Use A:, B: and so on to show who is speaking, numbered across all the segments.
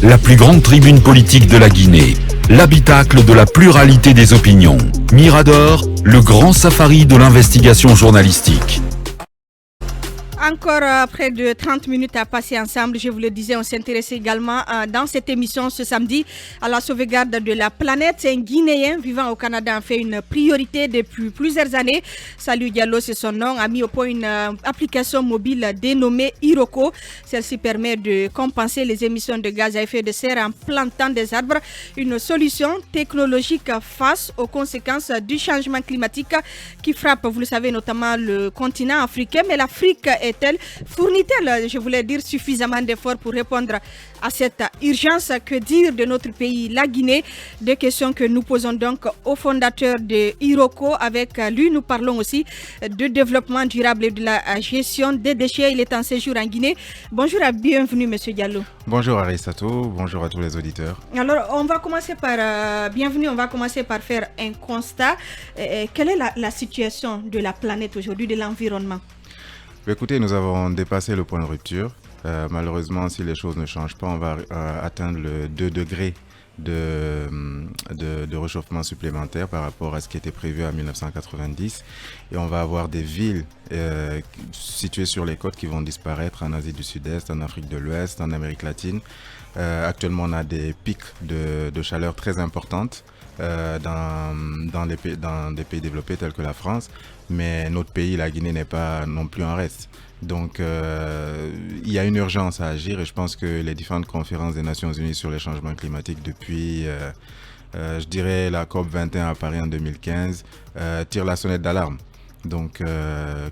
A: la plus grande tribune politique de la Guinée, l'habitacle de la pluralité des opinions. Mirador, le grand safari de l'investigation journalistique.
B: Encore près de 30 minutes à passer ensemble. Je vous le disais, on s'intéresse également dans cette émission ce samedi à la sauvegarde de la planète. Un Guinéen vivant au Canada en fait une priorité depuis plusieurs années. Salou Diallo, c'est son nom, a mis au point une application mobile dénommée Iroko. Celle-ci permet de compenser les émissions de gaz à effet de serre en plantant des arbres. Une solution technologique face aux conséquences du changement climatique qui frappe, vous le savez, notamment le continent africain. Mais l'Afrique fournit-elle, je voulais dire, suffisamment d'efforts pour répondre à cette urgence? Que dire de notre pays, la Guinée? Deux questions que nous posons donc au fondateur de Iroko. Avec lui, nous parlons aussi de développement durable et de la gestion des déchets. Il est en séjour en Guinée. Bonjour et bienvenue, Monsieur Diallo.
C: Bonjour Aristato, bonjour à tous les auditeurs.
B: Alors, on va commencer par, bienvenue, on va commencer par faire un constat. Quelle est la situation de la planète aujourd'hui, de l'environnement?
C: Écoutez, nous avons dépassé le point de rupture. Malheureusement, si les choses ne changent pas, on va atteindre le 2 degrés de réchauffement supplémentaire par rapport à ce qui était prévu en 1990. Et on va avoir des villes situées sur les côtes qui vont disparaître en Asie du Sud-Est, en Afrique de l'Ouest, en Amérique latine. Actuellement, on a des pics de chaleur très importantes dans des pays développés tels que la France. Mais notre pays, la Guinée, n'est pas non plus en reste. Donc, il y a une urgence à agir et je pense que les différentes conférences des Nations Unies sur les changements climatiques depuis, je dirais, la COP 21 à Paris en 2015, tirent la sonnette d'alarme. Donc,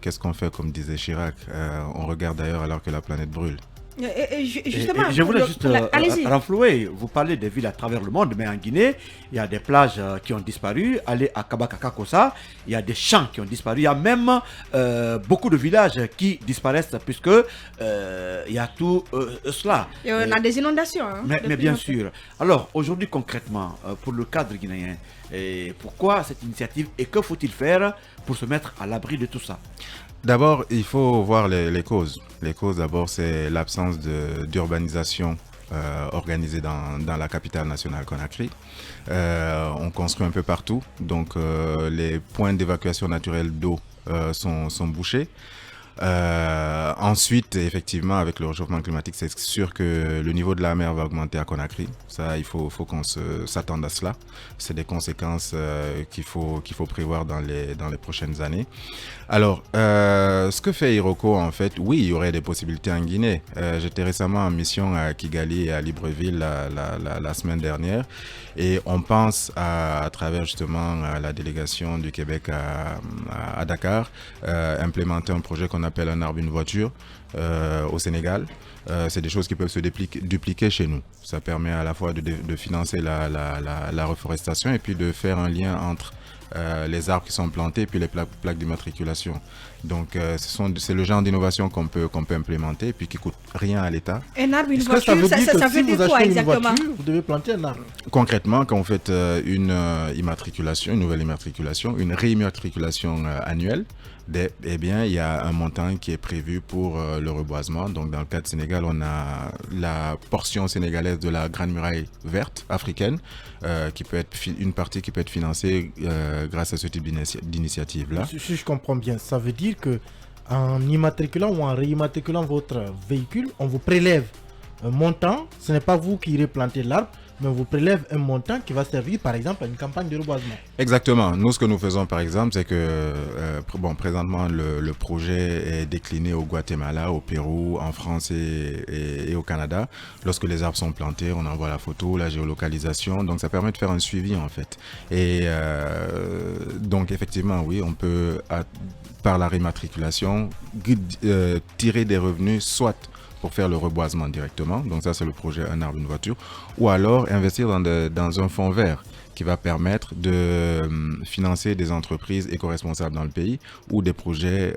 C: qu'est-ce qu'on fait, comme disait Chirac? On regarde ailleurs alors que la planète brûle.
D: Justement, je voulais juste renflouer. Vous parlez des villes à travers le monde, mais en Guinée, il y a des plages qui ont disparu. Allez à Kabakakakosa, il y a des champs qui ont disparu. Il y a même beaucoup de villages qui disparaissent puisque il y a tout cela.
B: Et on a des inondations. Hein,
D: mais bien sûr. Alors, aujourd'hui, concrètement, pour le cadre guinéen, pourquoi cette initiative et que faut-il faire pour se mettre à l'abri de tout ça?
C: D'abord, il faut voir les causes. Les causes, d'abord, c'est l'absence d'urbanisation organisée dans la capitale nationale Conakry. On construit un peu partout, donc les points d'évacuation naturelle d'eau sont bouchés. Ensuite, effectivement, avec le réchauffement climatique, c'est sûr que le niveau de la mer va augmenter à Conakry. Ça, il faut qu'on s'attende à cela. C'est des conséquences qu'il faut prévoir dans les prochaines années. Alors, ce que fait Iroko, en fait, oui, il y aurait des possibilités en Guinée. J'étais récemment en mission à Kigali et à Libreville la semaine dernière. Et on pense à travers justement la délégation du Québec à Dakar, implémenter un projet qu'on appelle un arbre, une voiture au Sénégal. C'est des choses qui peuvent se dupliquer chez nous. Ça permet à la fois de financer la reforestation et puis de faire un lien entre les arbres qui sont plantés et puis les plaques d'immatriculation. Donc c'est le genre d'innovation qu'on peut implémenter et puis qui coûte rien à l'État.
B: Un arbre, une voiture, ça veut dire quoi exactement?
D: Vous devez planter un arbre.
C: Concrètement, quand vous faites une nouvelle immatriculation, une réimmatriculation annuelle, eh bien, il y a un montant qui est prévu pour le reboisement. Donc, dans le cas du Sénégal, on a la portion sénégalaise de la Grande Muraille verte africaine, qui peut être une partie qui peut être financée grâce à ce type d'initiative-là.
E: Si je comprends bien, ça veut dire que en immatriculant ou en réimmatriculant votre véhicule, on vous prélève un montant. Ce n'est pas vous qui irez planter l'arbre, mais on vous prélève un montant qui va servir par exemple à une campagne de reboisement.
C: Exactement. Nous, ce que nous faisons par exemple, c'est que présentement le projet est décliné au Guatemala, au Pérou, en France et au Canada. Lorsque les arbres sont plantés, on envoie la photo, la géolocalisation, donc ça permet de faire un suivi en fait. Et donc effectivement, oui, on peut par la rématriculation tirer des revenus soit pour faire le reboisement directement, donc ça c'est le projet Un arbre, une voiture, ou alors investir dans un fonds vert qui va permettre de financer des entreprises éco-responsables dans le pays ou des projets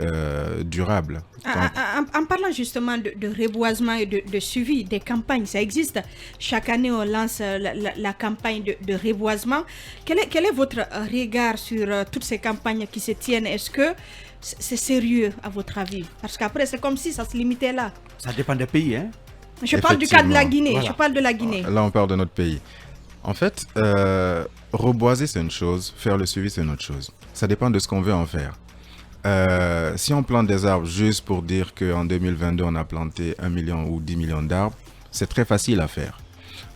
C: durables.
B: En parlant justement de reboisement et de suivi des campagnes, ça existe. Chaque année, on lance la campagne de reboisement. Quel est votre regard sur toutes ces campagnes qui se tiennent? Est-ce que c'est sérieux à votre avis? Parce qu'après, c'est comme si ça se limitait là.
D: Ça dépend des pays, hein?
B: Je parle du cas de la Guinée. Voilà. Je parle de la Guinée.
C: Là, on parle de notre pays. En fait, reboiser, c'est une chose. Faire le suivi, c'est une autre chose. Ça dépend de ce qu'on veut en faire. Si on plante des arbres juste pour dire qu'en 2022, on a planté 1 million ou 10 millions d'arbres, c'est très facile à faire.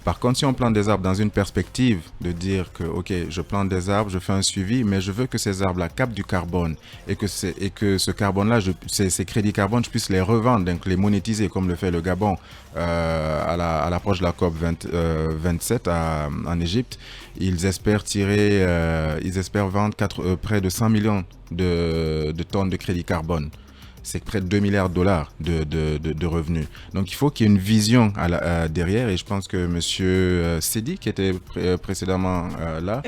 C: Par contre, si on plante des arbres dans une perspective de dire que, ok, je plante des arbres, je fais un suivi, mais je veux que ces arbres-là captent du carbone et que ce carbone-là, ces crédits carbone, je puisse les revendre, donc les monétiser comme le fait le Gabon à l'approche de la COP 27 en Égypte. Ils espèrent vendre près de 100 millions de tonnes de crédits carbone. C'est près de 2 milliards de dollars de revenus. Donc il faut qu'il y ait une vision derrière, et je pense que M. Sedi, qui était précédemment là,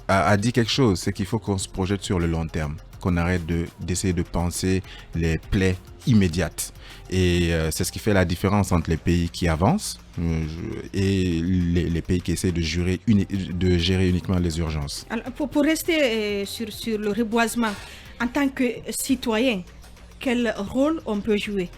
C: a dit quelque chose, c'est qu'il faut qu'on se projette sur le long terme, qu'on arrête d'essayer de penser les plaies immédiates. Et c'est ce qui fait la différence entre les pays qui avancent et les pays qui essaient de gérer uniquement les urgences.
B: Alors, pour rester sur le reboisement, en tant que citoyen, quel rôle on peut jouer?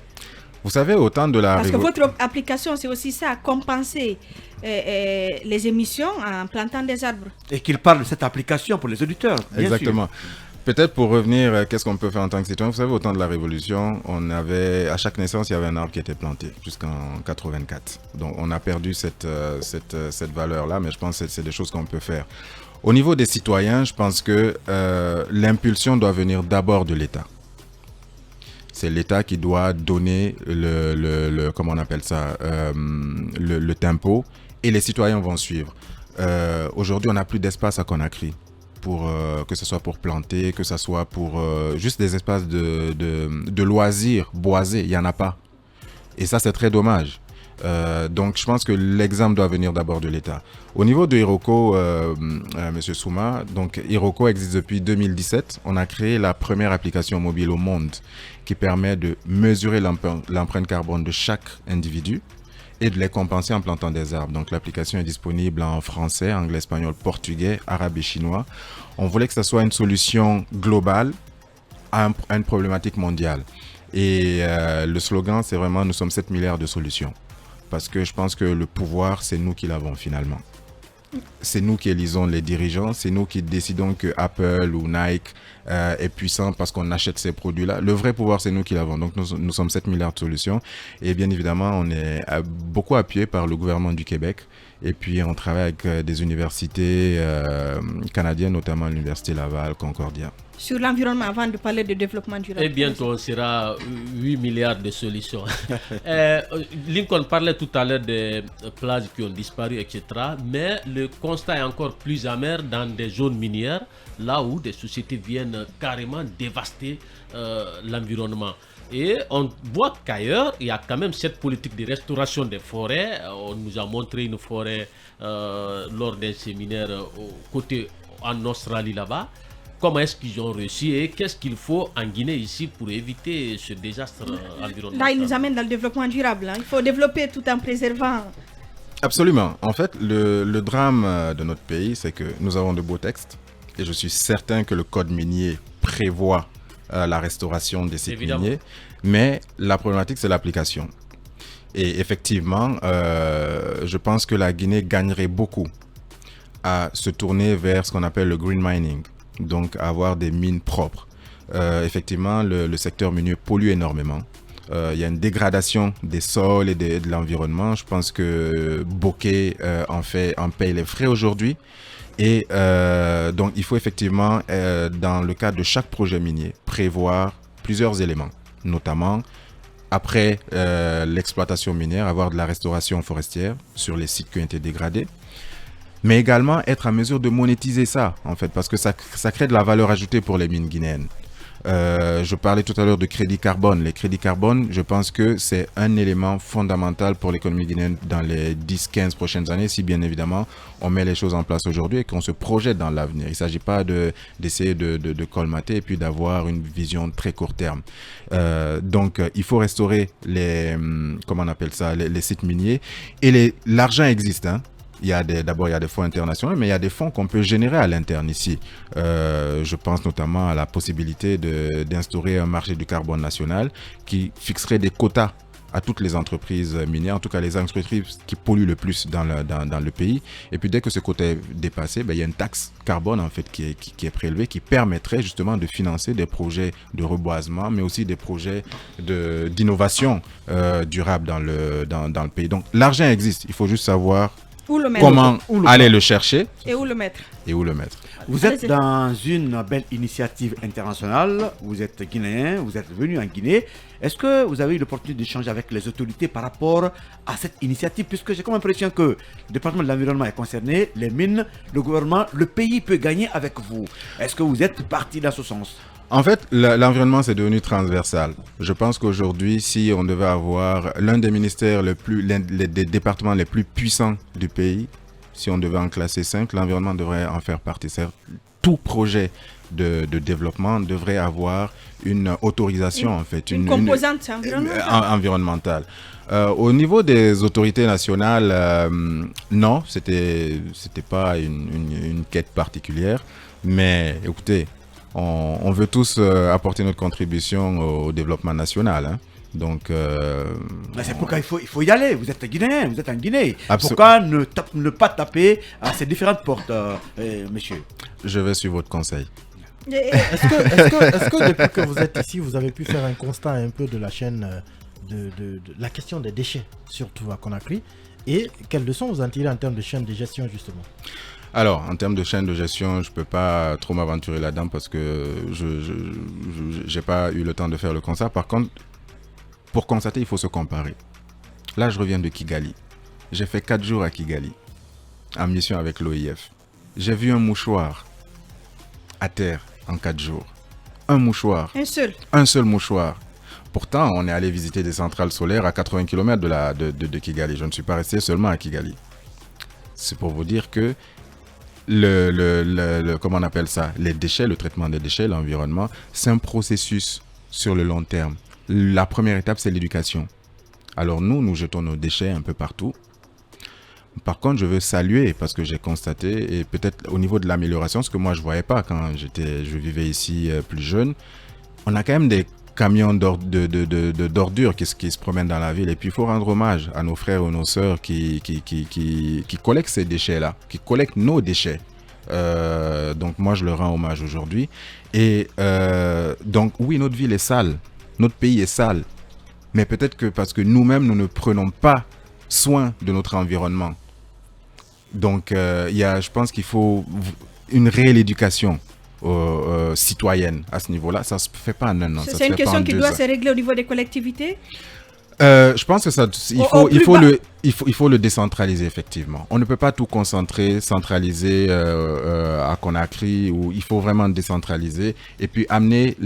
C: Vous savez, autant de la...
B: Parce que votre application, c'est aussi ça, compenser les émissions en plantant des arbres.
D: Et qu'il parle de cette application pour les auditeurs, bien
C: Exactement. Sûr. Peut-être pour revenir, qu'est-ce qu'on peut faire en tant que citoyen? Vous savez, au temps de la Révolution, à chaque naissance, il y avait un arbre qui était planté jusqu'en 84. Donc, on a perdu cette valeur-là, mais je pense que c'est des choses qu'on peut faire. Au niveau des citoyens, je pense que l'impulsion doit venir d'abord de l'État. C'est l'État qui doit donner comment on appelle ça, le tempo, et les citoyens vont suivre. Aujourd'hui, on n'a plus d'espace à Conakry, que ce soit pour planter, que ce soit pour juste des espaces de loisirs boisés, il n'y en a pas. Et ça, c'est très dommage. Donc je pense que l'exemple doit venir d'abord de l'État. Au niveau de Iroko, Monsieur Souma, donc Iroko existe depuis 2017. On a créé la première application mobile au monde qui permet de mesurer l'empreinte carbone de chaque individu et de les compenser en plantant des arbres. Donc l'application est disponible en français, anglais, espagnol, portugais, arabe et chinois. On voulait que ce soit une solution globale à une problématique mondiale. Et le slogan, c'est vraiment « Nous sommes 7 milliards de solutions ». Parce que je pense que le pouvoir, c'est nous qui l'avons finalement. C'est nous qui élisons les dirigeants, c'est nous qui décidons que Apple ou Nike est puissant parce qu'on achète ces produits-là. Le vrai pouvoir, c'est nous qui l'avons. Donc nous sommes 7 milliards de solutions. Et bien évidemment, on est beaucoup appuyé par le gouvernement du Québec. Et puis on travaille avec des universités canadiennes, notamment l'Université Laval, Concordia.
B: Sur l'environnement, avant de parler de développement durable.
F: Et bientôt, on sera 8 milliards de solutions. Lincoln parlait tout à l'heure des plages qui ont disparu, etc. Mais le constat est encore plus amer dans des zones minières, là où des sociétés viennent carrément dévaster l'environnement. Et on voit qu'ailleurs, il y a quand même cette politique de restauration des forêts. On nous a montré une forêt lors d'un séminaire en Australie là-bas. Comment est-ce qu'ils ont réussi et qu'est-ce qu'il faut en Guinée ici pour éviter ce désastre environnemental?
B: Là, il nous amène dans le développement durable. Hein. Il faut développer tout en préservant.
C: Absolument. En fait, le drame de notre pays, c'est que nous avons de beaux textes et je suis certain que le code minier prévoit la restauration des sites miniers, mais la problématique, c'est l'application. Et effectivement, je pense que la Guinée gagnerait beaucoup à se tourner vers ce qu'on appelle le green mining. Donc avoir des mines propres. Effectivement, le secteur minier pollue énormément. Il y a une dégradation des sols et de l'environnement. Je pense que Bokeh en paye les frais aujourd'hui. Et donc il faut effectivement, dans le cadre de chaque projet minier, prévoir plusieurs éléments. Notamment, après l'exploitation minière, avoir de la restauration forestière sur les sites qui ont été dégradés. Mais également être en mesure de monétiser ça, en fait, parce que ça crée de la valeur ajoutée pour les mines guinéennes. Je parlais tout à l'heure de crédit carbone. Les crédits carbone, je pense que c'est un élément fondamental pour l'économie guinéenne dans les 10-15 prochaines années, si bien évidemment on met les choses en place aujourd'hui et qu'on se projette dans l'avenir. Il ne s'agit pas d'essayer de colmater et puis d'avoir une vision très court terme. Donc il faut restaurer les sites miniers et l'argent existe, hein. D'abord, il y a des fonds internationaux, mais il y a des fonds qu'on peut générer à l'interne ici. Je pense notamment à la possibilité d'instaurer un marché du carbone national qui fixerait des quotas à toutes les entreprises minières, en tout cas les entreprises qui polluent le plus dans le pays. Et puis dès que ce quota est dépassé, il y a une taxe carbone en fait qui est prélevée, qui permettrait justement de financer des projets de reboisement, mais aussi des projets d'innovation durable dans le pays. Donc l'argent existe, il faut juste savoir comment aller le chercher
B: et où le mettre.
D: Vous êtes dans une belle initiative internationale, vous êtes guinéen, vous êtes venu en Guinée. Est-ce que vous avez eu l'opportunité d'échanger avec les autorités par rapport à cette initiative? Puisque j'ai comme l'impression que le département de l'environnement est concerné, les mines, le gouvernement, le pays peut gagner avec vous. Est-ce que vous êtes parti dans ce sens?
C: En fait, l'environnement, c'est devenu transversal. Je pense qu'aujourd'hui, si on devait avoir l'un des ministères des départements les plus puissants du pays, si on devait en classer 5, l'environnement devrait en faire partie. Tout projet de développement devrait avoir une autorisation, en fait.
B: Une composante
C: environnementale. Au niveau des autorités nationales, non, c'était pas une quête particulière. Mais écoutez, on veut tous apporter notre contribution au développement national. Hein. Donc,
D: c'est pourquoi il faut y aller. Vous êtes Guinéen, vous êtes en Guinée. Pourquoi ne pas taper à ces différentes portes, monsieur?
C: Je vais suivre votre conseil.
E: Est-ce que depuis que vous êtes ici, vous avez pu faire un constat un peu de la chaîne de la question des déchets, surtout à Conakry, et quelles leçons vous en tirez en termes de chaîne de gestion, justement?
C: Alors, en termes de chaîne de gestion, je ne peux pas trop m'aventurer là-dedans parce que je n'ai pas eu le temps de faire le constat. Par contre, pour constater, il faut se comparer. Là, je reviens de Kigali. J'ai fait 4 jours à Kigali, en mission avec l'OIF. J'ai vu un mouchoir à terre en 4 jours. Un mouchoir. Un seul mouchoir. Pourtant, on est allé visiter des centrales solaires à 80 km de Kigali. Je ne suis pas resté seulement à Kigali. C'est pour vous dire que comment on appelle ça, les déchets, le traitement des déchets, l'environnement, c'est un processus sur le long terme. La première étape, c'est l'éducation. Alors nous jetons nos déchets un peu partout. Par contre, je veux saluer, parce que j'ai constaté, et peut-être au niveau de l'amélioration, ce que moi je ne voyais pas quand je vivais ici plus jeune, on a quand même des camions d'ordures qui se promènent dans la ville. Et puis il faut rendre hommage à nos frères ou nos sœurs qui collectent ces déchets-là, qui collectent nos déchets. Donc moi je leur rends hommage aujourd'hui. Et donc oui, notre ville est sale, notre pays est sale. Mais peut-être que parce que nous-mêmes, nous ne prenons pas soin de notre environnement. Donc je pense qu'il faut une réelle éducation citoyenne à ce niveau-là. Ça ne se fait pas en un an.
B: C'est une question qui doit se régler au niveau des collectivités?
C: Je pense que il faut le décentraliser, effectivement. On ne peut pas tout centraliser à Conakry, où il faut vraiment décentraliser et puis amener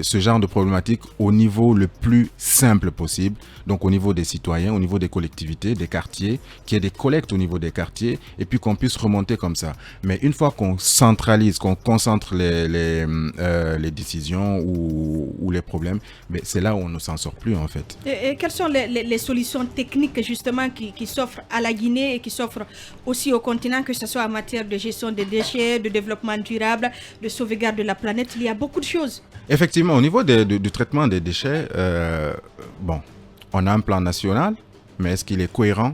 C: ce genre de problématique au niveau le plus simple possible. Donc au niveau des citoyens, au niveau des collectivités, des quartiers, qu'il y ait des collectes au niveau des quartiers et puis qu'on puisse remonter comme ça. Mais une fois qu'on centralise, qu'on concentre les décisions ou les problèmes, c'est là où on ne s'en sort plus en fait.
B: Et quelles sont les solutions techniques justement qui s'offrent à la Guinée et qui s'offrent aussi au continent, que ce soit en matière de gestion des déchets, de développement durable, de sauvegarde de la planète? Il y a beaucoup de choses.
C: Effectivement, au niveau du traitement des déchets, on a un plan national, mais est-ce qu'il est cohérent?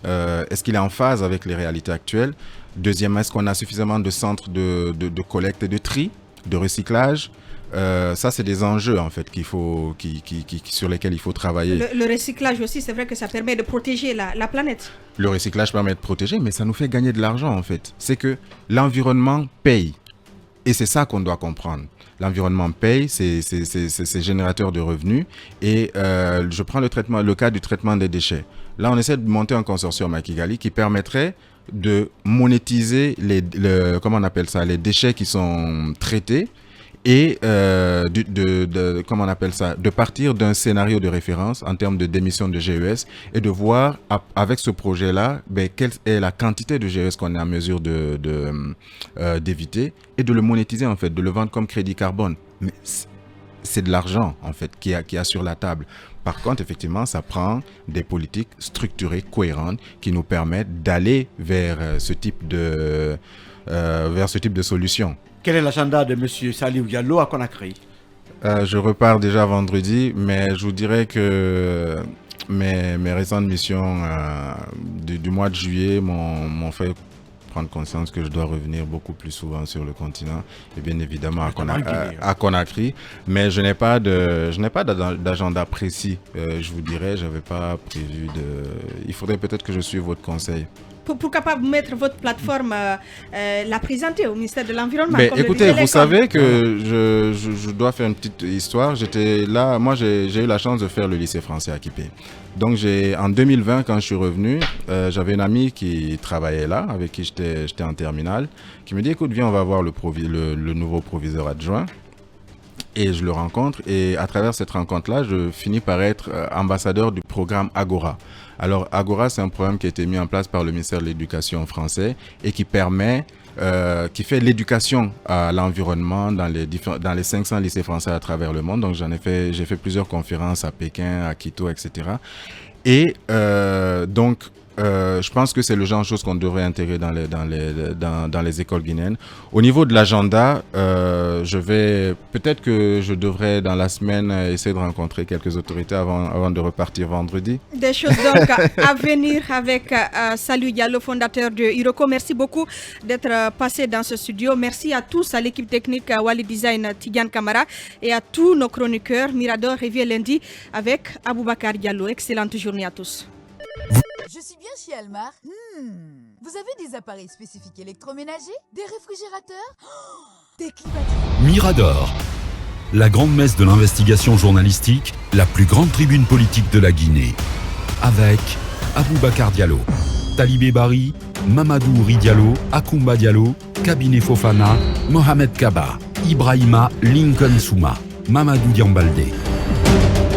C: Est-ce qu'il est en phase avec les réalités actuelles? Deuxièmement, est-ce qu'on a suffisamment de centres de collecte et de tri, de recyclage? Ça, c'est des enjeux en fait sur lesquels il faut travailler.
B: Le recyclage aussi, c'est vrai que ça permet de protéger la planète.
C: Le recyclage permet de protéger, mais ça nous fait gagner de l'argent en fait. C'est que l'environnement paye. Et c'est ça qu'on doit comprendre. L'environnement paye, c'est générateur de revenus. Et je prends le cas du traitement des déchets. Là, on essaie de monter un consortium à Kigali qui permettrait de monétiser les déchets qui sont traités et de partir d'un scénario de référence en termes d'émissions de GES et de voir avec ce projet-là quelle est la quantité de GES qu'on est en mesure d'éviter et de le monétiser en fait, de le vendre comme crédit carbone. Mais c'est de l'argent en fait qui a sur la table. Par contre, effectivement, ça prend des politiques structurées, cohérentes, qui nous permettent d'aller vers ce type de solution.
D: Quel est l'agenda de M. Salihou Diallo à Conakry?
C: Je repars déjà vendredi, mais je vous dirais que mes récentes missions du mois de juillet m'ont fait prendre conscience que je dois revenir beaucoup plus souvent sur le continent et bien évidemment à Conakry. Mais je n'ai pas d'agenda précis. Je vous dirais, j'avais pas prévu de. Il faudrait peut-être que je suive votre conseil.
B: Pour capable mettre votre plateforme, la présenter au ministère de l'Environnement.
C: Mais écoutez, vous savez que je dois faire une petite histoire. J'étais là, moi j'ai eu la chance de faire le lycée français à Kipé. Donc en 2020, quand je suis revenu, j'avais une amie qui travaillait là, avec qui j'étais en terminale, qui me dit, écoute, viens, on va voir le nouveau proviseur adjoint. Et je le rencontre, et à travers cette rencontre-là, je finis par être ambassadeur du programme Agora. Alors Agora, c'est un programme qui a été mis en place par le ministère de l'Éducation français et qui permet, qui fait l'éducation à l'environnement dans les 500 lycées français à travers le monde. Donc j'ai fait plusieurs conférences à Pékin, à Quito, etc. Et donc je pense que c'est le genre de choses qu'on devrait intégrer dans les écoles guinéennes. Au niveau de l'agenda, peut-être que je devrais dans la semaine essayer de rencontrer quelques autorités avant de repartir vendredi.
B: Des choses donc à venir avec Salou Diallo, fondateur de Iroko. Merci beaucoup d'être passé dans ce studio. Merci à tous, à l'équipe technique Wali Design Tidiane Kamara et à tous nos chroniqueurs. Mirador revient lundi avec Aboubakar Diallo. Excellente journée à tous.
G: Je suis bien chez Almar. Vous avez des appareils spécifiques électroménagers? Des réfrigérateurs? Des climatiseurs?
A: Mirador, la grande messe de l'investigation journalistique, la plus grande tribune politique de la Guinée. Avec Aboubakar Diallo, Talibé Bari, Mamadou Ouri Diallo, Akoumba Diallo, Kabinet Fofana, Mohamed Kaba, Ibrahima Lincoln Souma, Mamadou Diambaldé.